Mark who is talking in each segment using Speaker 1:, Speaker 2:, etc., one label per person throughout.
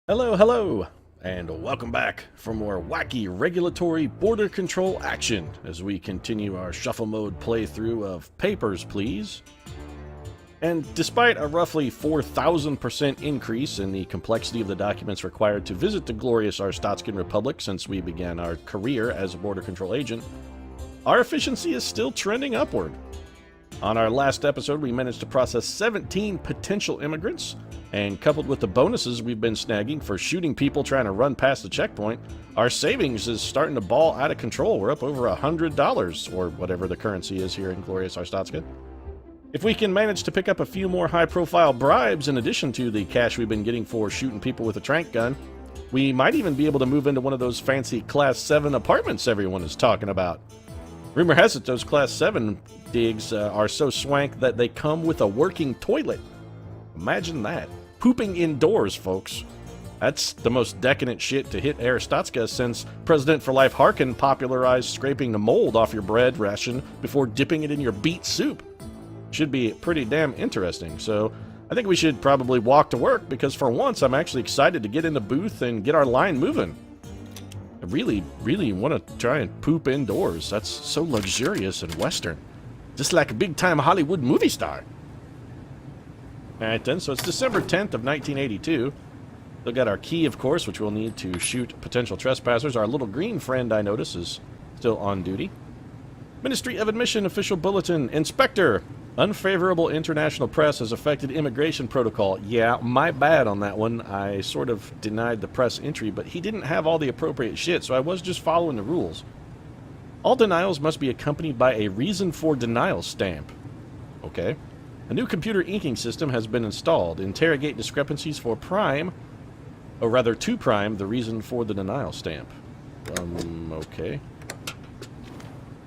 Speaker 1: Hello, hello, and welcome back for more wacky regulatory border control action as we continue our shuffle mode playthrough of Papers, Please. And despite a roughly 4,000% increase in the complexity of the documents required to visit the glorious Arstotzkan Republic since we began our career as a border control agent, our efficiency is still trending upward. On our last episode, we managed to process 17 potential immigrants, and coupled with the bonuses we've been snagging for shooting people trying to run past the checkpoint, our savings is starting to ball out of control. We're up over $100, or whatever the currency is here in glorious Arstotzka. If we can manage to pick up a few more high-profile bribes in addition to the cash we've been getting for shooting people with a tranq gun, we might even be able to move into one of those fancy Class 7 apartments everyone is talking about. Rumor has it those Class 7 digs are so swank that they come with a working toilet. Imagine that. Pooping indoors, folks. That's the most decadent shit to hit Arstotzka since President for Life Harkin popularized scraping the mold off your bread ration before dipping it in your beet soup. Should be pretty damn interesting, so I think we should probably walk to work because for once I'm actually excited to get in the booth and get our line moving. I really want to try and poop indoors. That's so luxurious and Western. Just like a big-time Hollywood movie star. Alright then, so it's December 10th of 1982. Still got our key, of course, which we'll need to shoot potential trespassers. Our little green friend, I notice, is still on duty. Ministry of Admission Official Bulletin. Inspector. Unfavorable international press has affected immigration protocol. Yeah, my bad on that one. I sort of denied the press entry, but he didn't have all the appropriate shit, so I was just following the rules. All denials must be accompanied by a reason for denial stamp. Okay. A new computer inking system has been installed. Interrogate discrepancies for prime, or rather to prime, the reason for the denial stamp. Okay.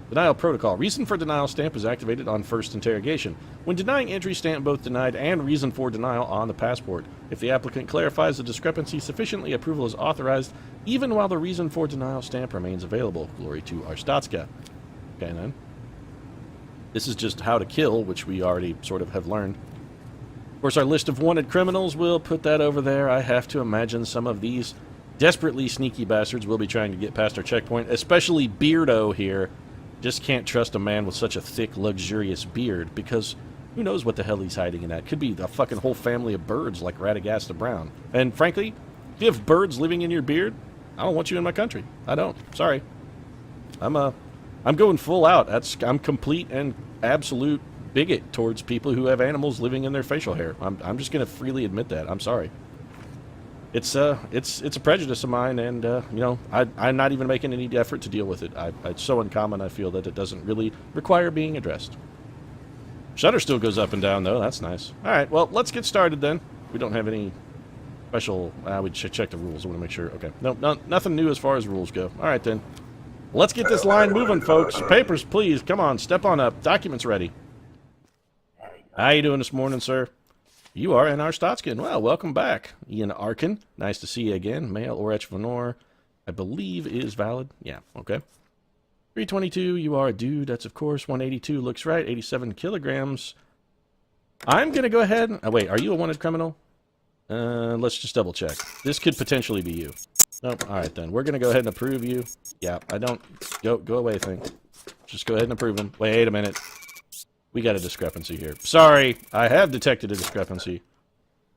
Speaker 1: Denial protocol. Reason for denial stamp is activated on first interrogation. When denying entry, stamp both denied and reason for denial on the passport. If the applicant clarifies the discrepancy sufficiently, approval is authorized, even while the reason for denial stamp remains available. Glory to Arstotzka. Okay, then. This is just how to kill, which we already sort of have learned. Of course, our list of wanted criminals, we'll put that over there. I have to imagine some of these desperately sneaky bastards will be trying to get past our checkpoint, especially Beardo here. Just can't trust a man with such a thick, luxurious beard, because who knows what the hell he's hiding in that. Could be a fucking whole family of birds like Radagasta Brown. And frankly, if you have birds living in your beard, I don't want you in my country. I don't. Sorry. I'm going full out. I'm complete and absolute bigot towards people who have animals living in their facial hair. I'm just going to freely admit that. I'm sorry. It's a prejudice of mine, and you know, I'm not even making any effort to deal with it. It's so uncommon, I feel that it doesn't really require being addressed. Shutter still goes up and down, though. That's nice. All right, well, let's get started then. We don't have any special. We should check the rules. I want to make sure. Okay, no, nothing new as far as rules go. All right then, let's get this line moving, folks. Papers, please. Come on, step on up. Documents ready. How you doing this morning, sir? You are in Arstotzka. Well, welcome back. Ian Arkin. Nice to see you again. Male or Venor, I believe, is valid. Yeah, okay. 322, you are a dude. That's, of course, 182. Looks right. 87 kilograms. I'm going to go ahead. Oh, wait, are you a wanted criminal? Let's just double check. This could potentially be you. Nope. All right, then. We're going to go ahead and approve you. Yeah, I don't. Go away, thing. Just go ahead and approve him. Wait a minute. We got a discrepancy here. Sorry, I have detected a discrepancy.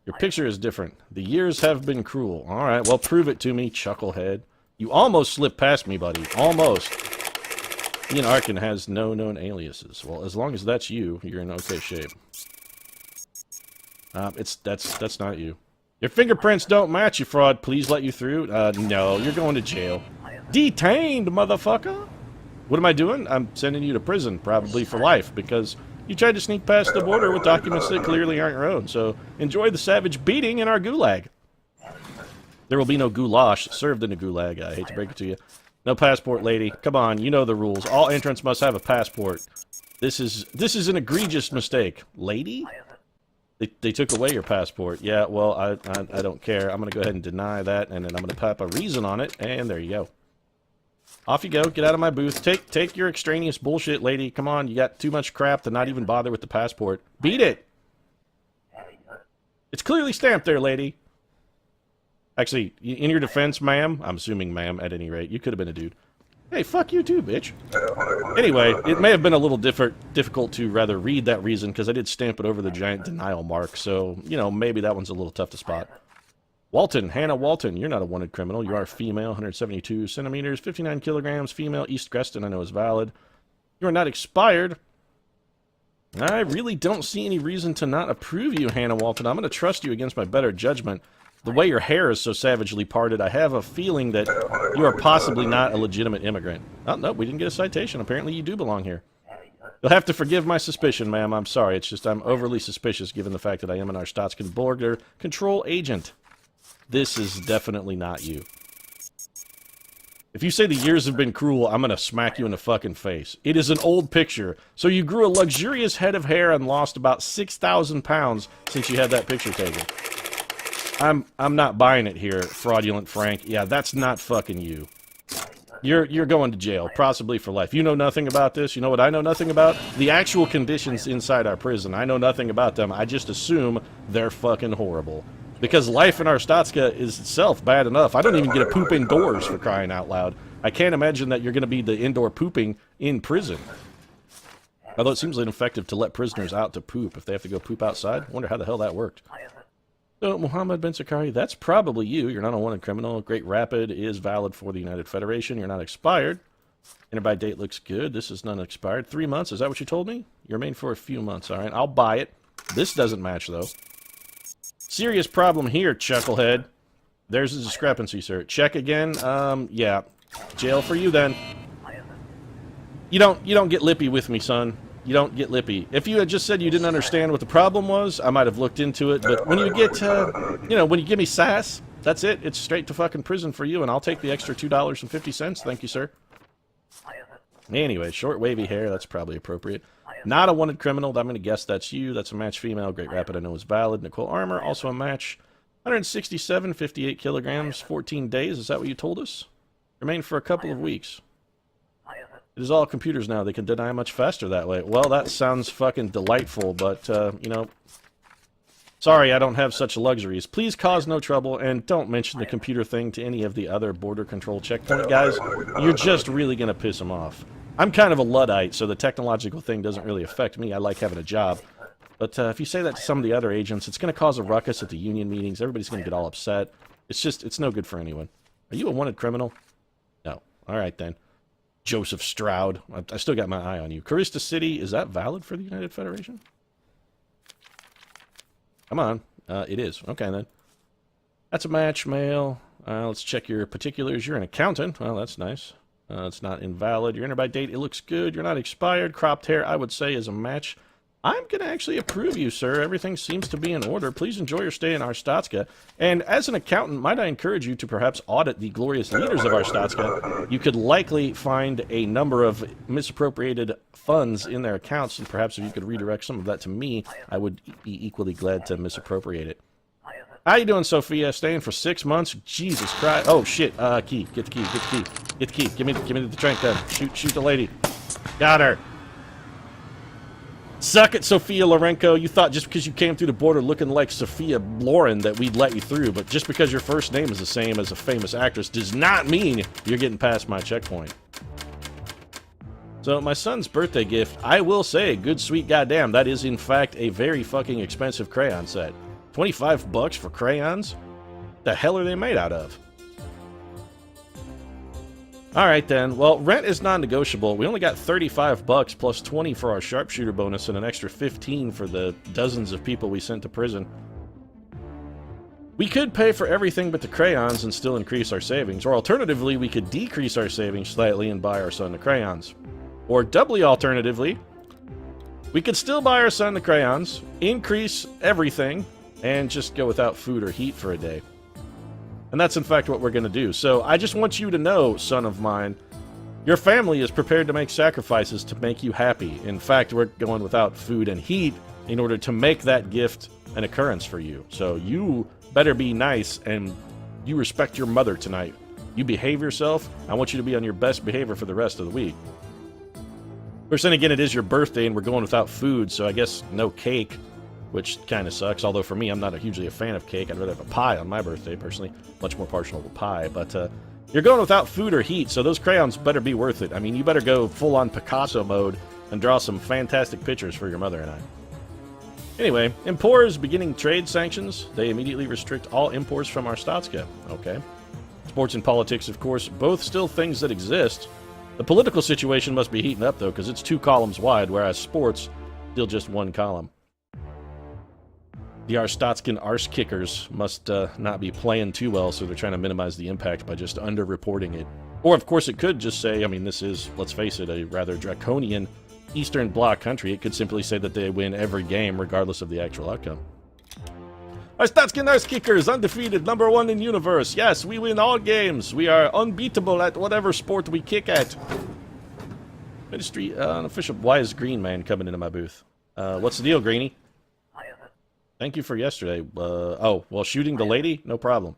Speaker 1: Your picture is different. The years have been cruel. All right, well, prove it to me, chucklehead. You almost slipped past me, buddy. Almost. Ian Arkin has no known aliases. Well, as long as that's you, you're in okay shape. That's not you. Your fingerprints don't match, you fraud. Please let you through. No, you're going to jail. Detained, motherfucker. What am I doing? I'm sending you to prison, probably for life, because you tried to sneak past the border with documents that clearly aren't your own. So enjoy the savage beating in our gulag. There will be no goulash served in a gulag. I hate to break it to you. No passport, lady. Come on, you know the rules. All entrants must have a passport. This is an egregious mistake. Lady? They took away your passport. Yeah, well, I don't care. I'm going to go ahead and deny that, and then I'm going to pop a reason on it, and there you go. Off you go. Get out of my booth. Take your extraneous bullshit, lady. Come on, you got too much crap to not even bother with the passport. Beat it! It's clearly stamped there, lady. Actually, in your defense, ma'am, I'm assuming ma'am at any rate, you could have been a dude. Hey, fuck you too, bitch. Anyway, it may have been a little difficult to rather read that reason, because I did stamp it over the giant denial mark, so, you know, maybe that one's a little tough to spot. Walton, Hannah Walton, you're not a wanted criminal. You are female, 172 centimeters, 59 kilograms, female, East Creston, I know is valid. You are not expired. I really don't see any reason to not approve you, Hannah Walton. I'm going to trust you against my better judgment. The way your hair is so savagely parted, I have a feeling that you are possibly not a legitimate immigrant. Oh, no, we didn't get a citation. Apparently you do belong here. You'll have to forgive my suspicion, ma'am. I'm sorry. It's just I'm overly suspicious given the fact that I am an Arstotzka border control agent. This is definitely not you. If you say the years have been cruel, I'm going to smack you in the fucking face. It is an old picture. So you grew a luxurious head of hair and lost about 6,000 pounds since you had that picture taken. I'm not buying it here, fraudulent Frank. Yeah, that's not fucking you. You're going to jail, possibly for life. You know nothing about this. You know what I know nothing about? The actual conditions inside our prison. I know nothing about them. I just assume they're fucking horrible. Because life in Arstotzka is itself bad enough. I don't even get to poop indoors, for crying out loud. I can't imagine that you're going to be the indoor pooping in prison. Although it seems ineffective to let prisoners out to poop if they have to go poop outside. I wonder how the hell that worked. So, Mohammed Ben Sakari, that's probably you. You're not a wanted criminal. Great Rapid is valid for the United Federation. You're not expired. Interby date looks good. This is not expired. 3 months, is that what you told me? You're made for a few months, all right. I'll buy it. This doesn't match, though. Serious problem here, Chucklehead. There's a discrepancy, sir. Check again. Yeah. Jail for you, then. You don't get lippy with me, son. You don't get lippy. If you had just said you didn't understand what the problem was, I might have looked into it. But when you get, when you give me sass, that's it. It's straight to fucking prison for you, and I'll take the extra $2.50. Thank you, sir. Anyway, short wavy hair, that's probably appropriate. Not a wanted criminal. I'm going to guess that's you. That's a match female. Great Rapid, I know is valid. Nicole Armour, also a match. 167, 58 kilograms, 14 days. Is that what you told us? Remain for a couple of weeks. It is all computers now. They can deny much faster that way. Well, that sounds fucking delightful, but, sorry, I don't have such luxuries. Please cause no trouble, and don't mention the computer thing to any of the other border control checkpoint guys. You're just really going to piss them off. I'm kind of a Luddite, so the technological thing doesn't really affect me. I like having a job. But if you say that to some of the other agents, it's going to cause a ruckus at the union meetings. Everybody's going to get all upset. It's no good for anyone. Are you a wanted criminal? No. All right, then. Joseph Stroud. I still got my eye on you. Carista City, is that valid for the United Federation? Come on. It is. Okay, then. That's a match, male. Let's check your particulars. You're an accountant. Well, that's nice. It's not invalid. Your interby date, it looks good. You're not expired. Cropped hair, I would say, is a match. I'm going to actually approve you, sir. Everything seems to be in order. Please enjoy your stay in Arstotzka. And as an accountant, might I encourage you to perhaps audit the glorious leaders of Arstotzka? You could likely find a number of misappropriated funds in their accounts, and perhaps if you could redirect some of that to me, I would be equally glad to misappropriate it. How you doing, Sophia? Staying for 6 months? Jesus Christ. Oh, shit. Key. Get the key. Get the key. Get the key. Give me the drink then. Shoot the lady. Got her. Suck it, Sophia Lorenko. You thought just because you came through the border looking like Sophia Loren that we'd let you through, but just because your first name is the same as a famous actress does not mean you're getting past my checkpoint. So, my son's birthday gift, I will say, good sweet goddamn, that is in fact a very fucking expensive crayon set. 25 bucks for crayons? The hell are they made out of? Alright then, well, rent is non-negotiable. We only got 35 bucks plus 20 for our sharpshooter bonus and an extra 15 for the dozens of people we sent to prison. We could pay for everything but the crayons and still increase our savings, or alternatively, we could decrease our savings slightly and buy our son the crayons. Or doubly alternatively, we could still buy our son the crayons, increase everything, and just go without food or heat for a day. And that's in fact what we're going to do. So I just want you to know, son of mine, your family is prepared to make sacrifices to make you happy. In fact, we're going without food and heat in order to make that gift an occurrence for you. So you better be nice and you respect your mother tonight. You behave yourself. I want you to be on your best behavior for the rest of the week. Of course, then again, it is your birthday and we're going without food, so I guess no cake which kind of sucks. Although for me, I'm not hugely a fan of cake. I'd rather have a pie on my birthday, personally. Much more partial to pie. But you're going without food or heat, so those crayons better be worth it. I mean, you better go full-on Picasso mode and draw some fantastic pictures for your mother and I. Anyway, Empor is beginning trade sanctions. They immediately restrict all imports from Arstotzka. Okay. Sports and politics, of course, both still things that exist. The political situation must be heating up, though, because it's 2 columns wide, whereas sports, still just 1 column. The Arstotzkan arse kickers must not be playing too well, so they're trying to minimize the impact by just under-reporting it. Or, of course, it could just say, I mean, this is, let's face it, a rather draconian Eastern Bloc country. It could simply say that they win every game, regardless of the actual outcome. Arstotzkan arse kickers, undefeated, #1 in universe. Yes, we win all games. We are unbeatable at whatever sport we kick at. Ministry, unofficial wise green man coming into my booth. What's the deal, Greenie? Thank you for yesterday. Oh, well, shooting the lady? No problem.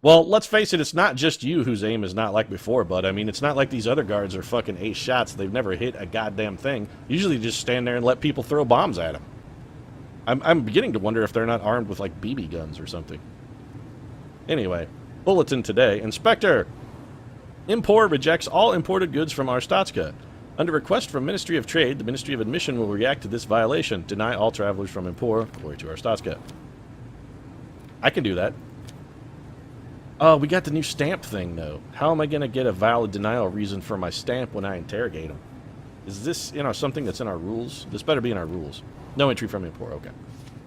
Speaker 1: Well, let's face it, it's not just you whose aim is not like before, bud. I mean, it's not like these other guards are fucking ace shots. They've never hit a goddamn thing. Usually just stand there and let people throw bombs at them. I'm beginning to wonder if they're not armed with, like, BB guns or something. Anyway, bulletin today. Inspector! Empor rejects all imported goods from Arstotzka. Under request from Ministry of Trade, the Ministry of Admission will react to this violation. Deny all travelers from Empor, glory to Arstotzka. I can do that. Oh, we got the new stamp thing, though. How am I going to get a valid denial reason for my stamp when I interrogate them? Is this, something that's in our rules? This better be in our rules. No entry from Empor, okay.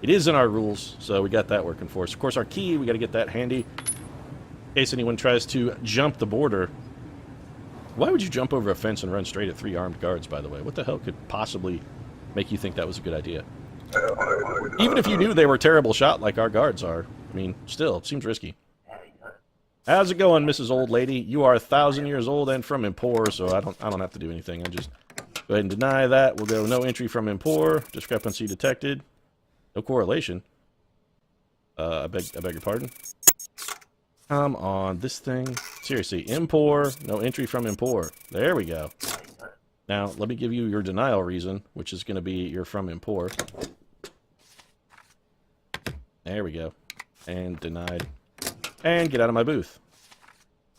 Speaker 1: It is in our rules, so we got that working for us. Of course, our key, we got to get that handy in case anyone tries to jump the border. Why would you jump over a fence and run straight at 3 armed guards, by the way? What the hell could possibly make you think that was a good idea? Even if you knew they were a terrible shot like our guards are. I mean, still, it seems risky. How's it going, Mrs. Old Lady? You are 1,000 years old and from Empor, so I don't have to do anything. I'll just go ahead and deny that. We'll go no entry from Empor. Discrepancy detected. No correlation. I beg your pardon. Come on, this thing. Seriously, Empor. No entry from Empor. There we go. Now, let me give you your denial reason, which is going to be you're from Empor. There we go. And denied. And get out of my booth.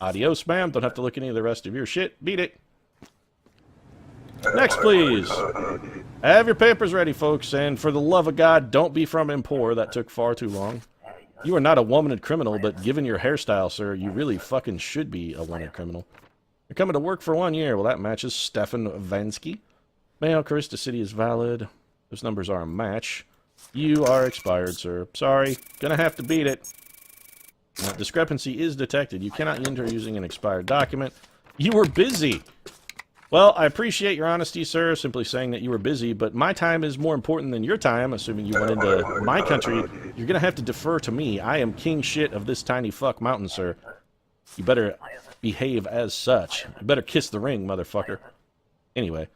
Speaker 1: Adios, ma'am. Don't have to look at any of the rest of your shit. Beat it. Next, please. Have your papers ready, folks. And for the love of God, don't be from Empor. That took far too long. You are not a womaned criminal, but given your hairstyle, sir, you really fucking should be a womaned criminal. You're coming to work for 1 year. Well, that matches Stefan Vansky. Male, Karista City is valid. Those numbers are a match. You are expired, sir. Sorry. Gonna have to beat it. Discrepancy is detected. You cannot enter using an expired document. You were busy. Well, I appreciate your honesty, sir, simply saying that you were busy, but my time is more important than your time, assuming you went into my country. You're going to have to defer to me. I am king shit of this tiny fuck mountain, sir. You better behave as such. You better kiss the ring, motherfucker. Anyway.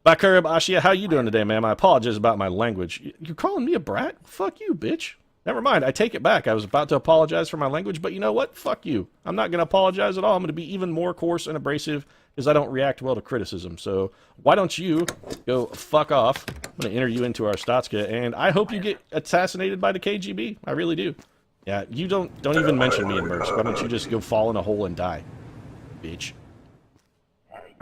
Speaker 1: Bakurab Ashia, how you doing today, ma'am? I apologize about my language. You're calling me a brat? Fuck you, bitch. Never mind, I take it back. I was about to apologize for my language, but you know what? Fuck you. I'm not going to apologize at all. I'm going to be even more coarse and abrasive because I don't react well to criticism. So why don't you go fuck off? I'm going to enter you into Arstotzka, and I hope you get assassinated by the KGB. I really do. Yeah, you don't even mention me in Mercs. Why don't you just go fall in a hole and die, bitch?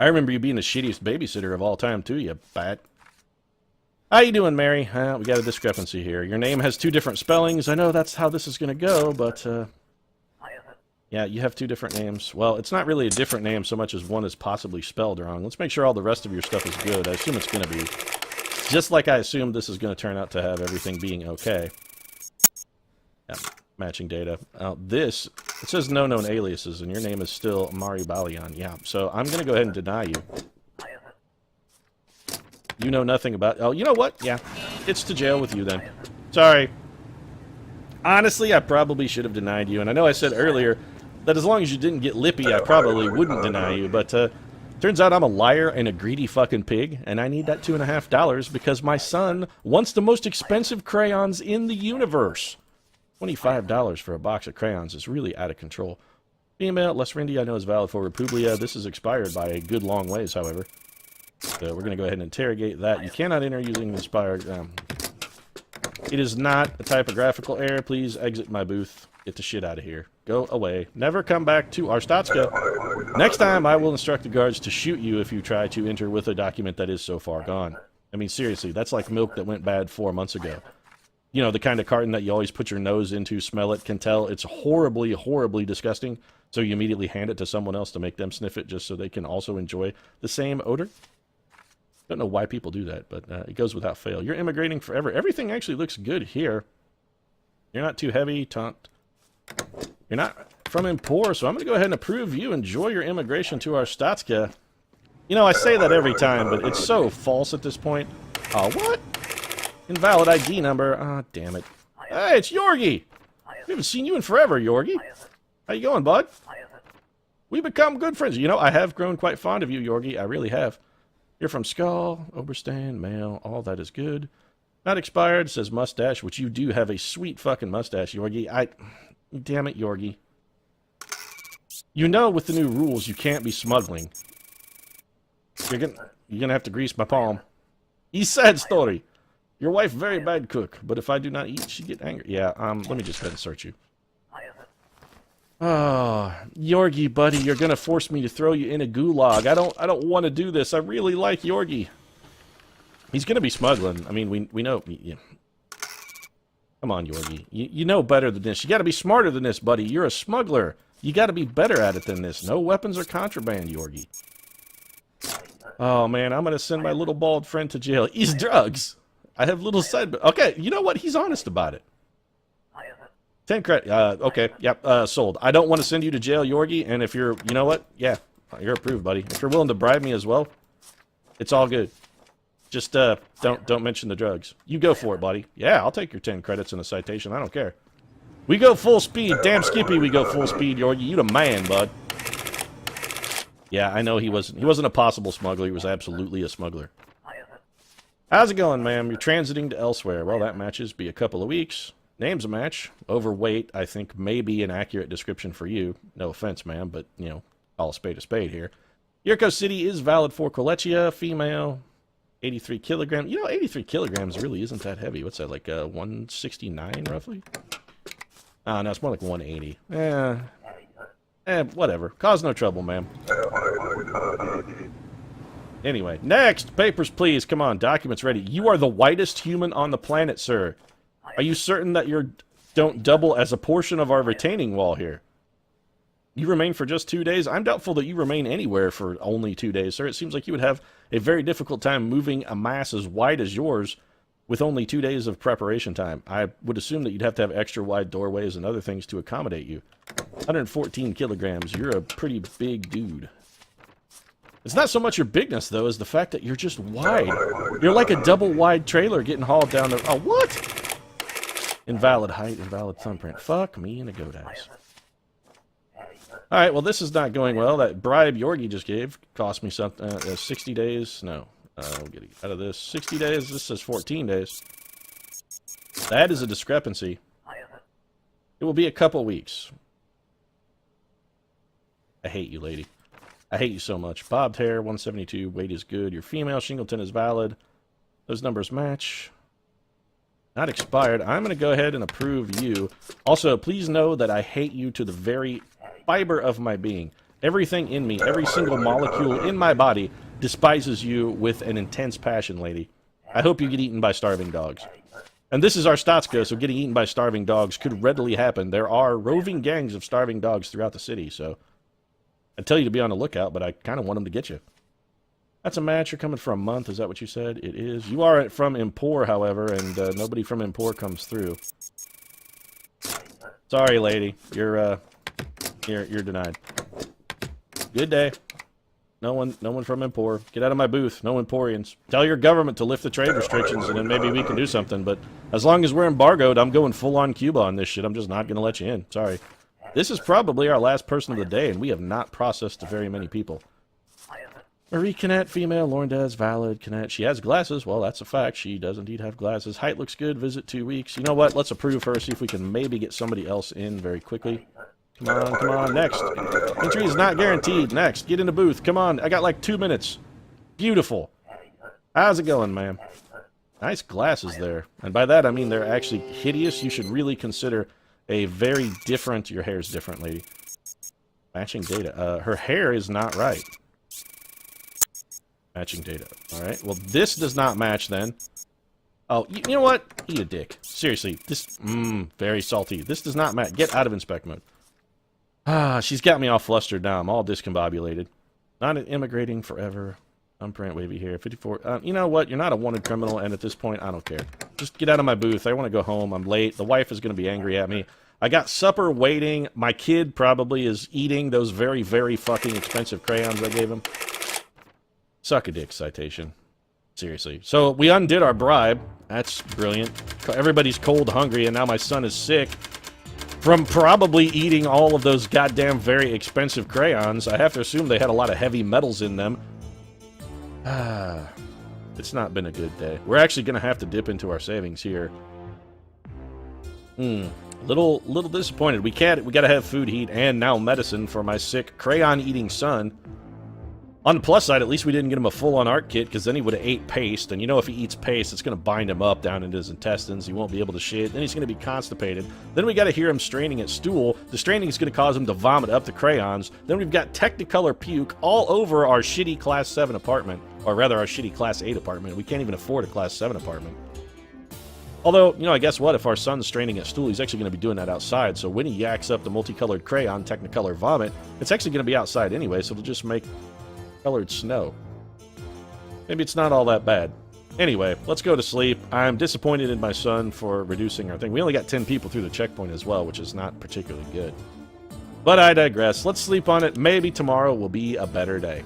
Speaker 1: I remember you being the shittiest babysitter of all time, too, you bat. How you doing, Mary? We got a discrepancy here. Your name has 2 different spellings. I know that's how this is going to go, but, yeah, you have 2 different names. Well, it's not really a different name so much as one is possibly spelled wrong. Let's make sure all the rest of your stuff is good. I assume it's going to be. Just like I assumed this is going to turn out to have everything being okay. Yeah, matching data. This, it says no known aliases, and your name is still Mari Balian. Yeah, so I'm going to go ahead and deny you. You know nothing about... Oh, you know what? Yeah. It's to jail with you, then. Sorry. Honestly, I probably should have denied you. And I know I said earlier that as long as you didn't get lippy, I probably wouldn't deny you. But, turns out I'm a liar and a greedy fucking pig. And I need that $2.50 because my son wants the most expensive crayons in the universe. $25 for a box of crayons is really out of control. Female, Les Rindy, I know is valid for Republia. This is expired by a good long ways, however. So we're going to go ahead and interrogate that. You cannot enter using inspired... It is not a typographical error. Please exit my booth. Get the shit out of here. Go away. Never come back to Arstotzka. Next time, I will instruct the guards to shoot you if you try to enter with a document that is so far gone. I mean, seriously, that's like milk that went bad 4 months ago. You know, the kind of carton that you always put your nose into, smell it, can tell it's horribly, horribly disgusting, so you immediately hand it to someone else to make them sniff it just so they can also enjoy the same odor. Don't know why people do that, but it goes without fail. You're immigrating forever. Everything actually looks good here. You're not too heavy, taunt. You're not from Empor, so I'm going to go ahead and approve you. Enjoy your immigration to Arstotzka. You know, I say that every time, but it's so false at this point. Oh, what? Invalid ID number. Ah, oh, damn it. Hey, it's Yorgi! We haven't seen you in forever, Yorgi. How you going, bud? We become good friends. You know, I have grown quite fond of you, Yorgi. I really have. You're from Skull, Oberstein, male. All that is good. Not expired, says mustache, which you do have a sweet fucking mustache, Yorgi. Damn it, Yorgi. You know with the new rules you can't be smuggling. You're gonna have to grease my palm. East Side story. Your wife very bad cook, but if I do not eat, she get angry. Yeah, let me just go ahead and search you. Oh, Yorgi, buddy, you're gonna force me to throw you in a gulag. I don't want to do this. I really like Yorgi. He's gonna be smuggling. I mean, we know. Yeah. Come on, Yorgi. You know better than this. You got to be smarter than this, buddy. You're a smuggler. You got to be better at it than this. No weapons or contraband, Yorgi. Oh man, I'm gonna send my little bald friend to jail. He's drugs. I have little side. Okay, you know what? He's honest about it. 10 credit. Okay, yep. Sold. I don't want to send you to jail, Yorgi. And if you're, you know what? Yeah, you're approved, buddy. If you're willing to bribe me as well, it's all good. Just don't mention the drugs. You go for it, buddy. Yeah, I'll take your 10 credits and a citation. I don't care. We go full speed. Damn Skippy, we go full speed, Yorgi. You the man, bud. Yeah, I know he wasn't a possible smuggler. He was absolutely a smuggler. How's it going, ma'am? You're transiting to elsewhere. Well, that matches. Be a couple of weeks. Name's a match. Overweight, I think, may be an accurate description for you. No offense, ma'am, but, you know, call a spade here. Yurko City is valid for Kolechia. Female. 83 kilograms. You know, 83 kilograms really isn't that heavy. What's that, like 169, roughly? No, it's more like 180. Whatever. Cause no trouble, ma'am. Anyway, next! Papers, please. Come on, documents ready. You are the whitest human on the planet, sir. Are you certain that you don't double as a portion of our retaining wall here? You remain for just 2 days? I'm doubtful that you remain anywhere for only 2 days, sir. It seems like you would have a very difficult time moving a mass as wide as yours with only 2 days of preparation time. I would assume that you'd have to have extra wide doorways and other things to accommodate you. 114 kilograms. You're a pretty big dude. It's not so much your bigness, though, as the fact that you're just wide. You're like a double-wide trailer getting hauled down the... Oh, what? Invalid height, invalid thumbprint. Fuck me and a goat ass. Alright, well, this is not going well. That bribe Yorgi just gave cost me something. 60 days? No. We'll get out of this. 60 days? This says 14 days. That is a discrepancy. It will be a couple weeks. I hate you, lady. I hate you so much. Bobbed hair, 172. Weight is good. You're female. Shingleton is valid. Those numbers match. Not expired. I'm going to go ahead and approve you. Also, please know that I hate you to the very fiber of my being. Everything in me, every single molecule in my body despises you with an intense passion, lady. I hope you get eaten by starving dogs. And this is Arstotzka, so getting eaten by starving dogs could readily happen. There are roving gangs of starving dogs throughout the city, so... I'd tell you to be on the lookout, but I kind of want them to get you. That's a match. You're coming for a month. Is that what you said? It is. You are from Empor, however, and nobody from Empor comes through. Sorry, lady. You're denied. Good day. No one from Empor. Get out of my booth. No Emporians. Tell your government to lift the trade restrictions, and then maybe we can do something. But as long as we're embargoed, I'm going full-on Cuba on this shit. I'm just not going to let you in. Sorry. This is probably our last person of the day, and we have not processed very many people. Marie Canet, female. Lorndez, valid. Canet, she has glasses. Well, that's a fact. She does indeed have glasses. Height looks good. Visit 2 weeks. You know what? Let's approve her, see if we can maybe get somebody else in very quickly. Come on. Next. Entry is not guaranteed. Next. Get in the booth. Come on. I got like 2 minutes. Beautiful. How's it going, ma'am? Nice glasses there. And by that, I mean they're actually hideous. You should really consider a very different... Your hair's different, lady. Matching data. Her hair is not right. Matching data. Alright, well, this does not match then. Oh, you know what? Eat a dick. Seriously, this... very salty. This does not match. Get out of inspect mode. Ah, she's got me all flustered now. I'm all discombobulated. Not immigrating forever. Unprint wavy hair. 54. You know what? You're not a wanted criminal, and at this point, I don't care. Just get out of my booth. I want to go home. I'm late. The wife is going to be angry at me. I got supper waiting. My kid probably is eating those very, very fucking expensive crayons I gave him. Suck a dick, citation. Seriously. So we undid our bribe. That's brilliant. Everybody's cold hungry, and now my son is sick from probably eating all of those goddamn very expensive crayons. I have to assume they had a lot of heavy metals in them. It's not been a good day. We're actually going to have to dip into our savings here. Little disappointed. We got to have food, heat, and now medicine for my sick crayon-eating son. On the plus side, at least we didn't get him a full-on art kit, because then he would have ate paste, and you know if he eats paste, it's going to bind him up down into his intestines. He won't be able to shit. Then he's going to be constipated. Then we got to hear him straining at stool. The straining is going to cause him to vomit up the crayons. Then we've got Technicolor puke all over our shitty Class 7 apartment, or rather our shitty Class 8 apartment. We can't even afford a Class 7 apartment. Although, you know, I guess what? If our son's straining at stool, he's actually going to be doing that outside. So when he yaks up the multicolored crayon Technicolor vomit, it's actually going to be outside anyway, so it'll just make colored snow. Maybe it's not all that bad. Anyway, let's go to sleep. I'm disappointed in my son for reducing our thing. We only got 10 people through the checkpoint as well, which is not particularly good. But I digress. Let's sleep on it. Maybe tomorrow will be a better day.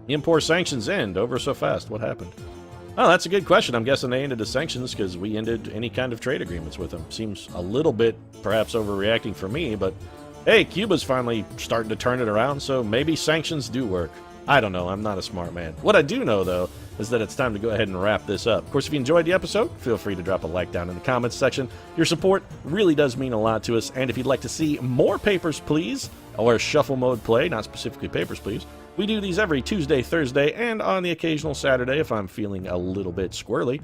Speaker 1: Import sanctions end over so fast. What happened? Oh, that's a good question. I'm guessing they ended the sanctions because we ended any kind of trade agreements with them. Seems a little bit perhaps overreacting for me, but hey, Cuba's finally starting to turn it around, so maybe sanctions do work. I don't know. I'm not a smart man. What I do know, though, is that it's time to go ahead and wrap this up. Of course, if you enjoyed the episode, feel free to drop a like down in the comments section. Your support really does mean a lot to us, and if you'd like to see more Papers, Please, or Shuffle Mode play, not specifically Papers, Please, we do these every Tuesday, Thursday, and on the occasional Saturday if I'm feeling a little bit squirrely.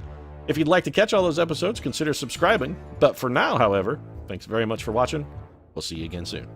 Speaker 1: If you'd like to catch all those episodes, consider subscribing. But for now, however, thanks very much for watching. We'll see you again soon.